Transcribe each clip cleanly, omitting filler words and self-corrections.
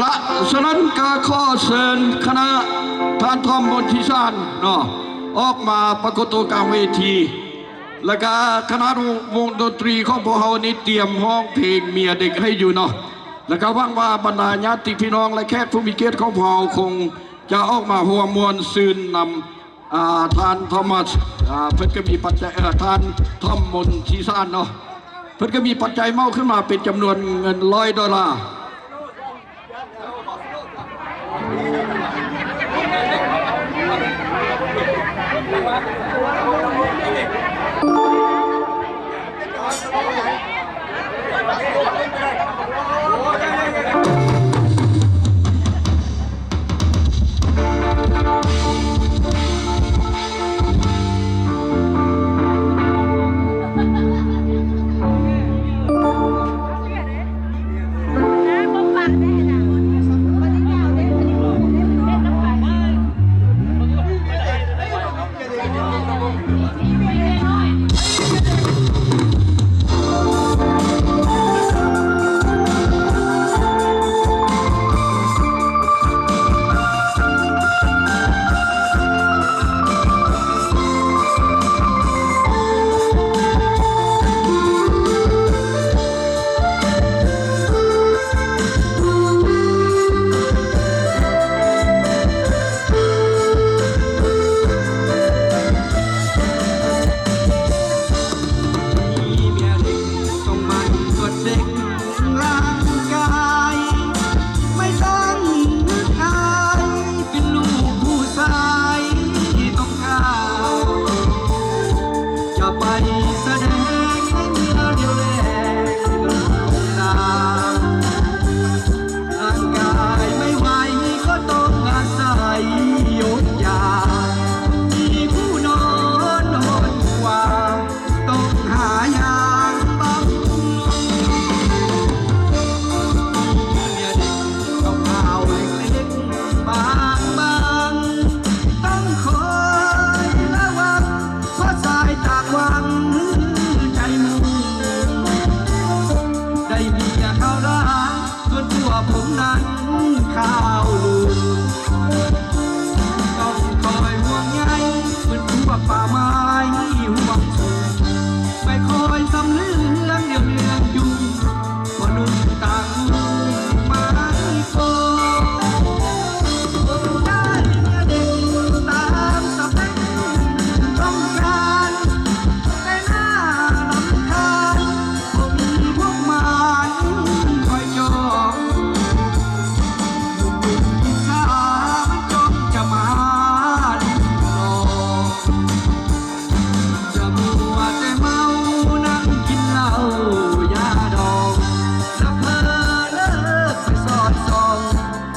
ละฉะนั้นก็ขอเชิญคณะท่านทอมบนทิชานเนาะออกมาปรากฏตัวกลางเวทีแล้วก็คณะวงดนตรีของพวกเรานี่เตรียมห้องเพลงเมียเด็กให้อยู่เนาะแล้วก็หวังว่าบรรดาญาติพี่น้องและแขกผู้มีเกียรติของพวกเราคงจะออกมาหัวมวลซืนนำท่านทอมัสเพื่อนก็มีปัจจัยท่านทอมมนทิชานเนาะเพื่อนก็มีปัจจัยเมาขึ้นมาเป็นจำนวนเงิน$100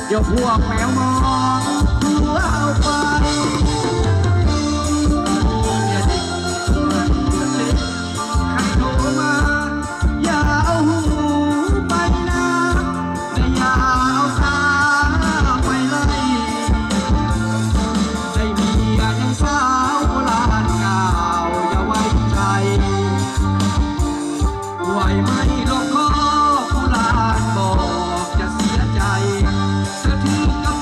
เดี๋ยวพวกแมวมองหัวเอาไปอย่าเด็กเล็กใครโทรมาอย่าเอาหูไปนะแต่อย่าเอาตาไปไล่ได้เมียยังสาวโบราณเก่าอย่าไว้ใจไหวไหมลงคอโบราณบอกจะเสียใจสะเทือนกับ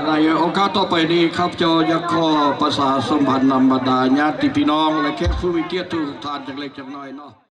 ในโอกาสต่อไปนี้ครับเจ้าอยากขอประชาสัมพันธ์นำบรรดาญาติพี่น้องและแขกผู้มีเกียรติทุกท่านจากเล็กจากน้อยเนาะ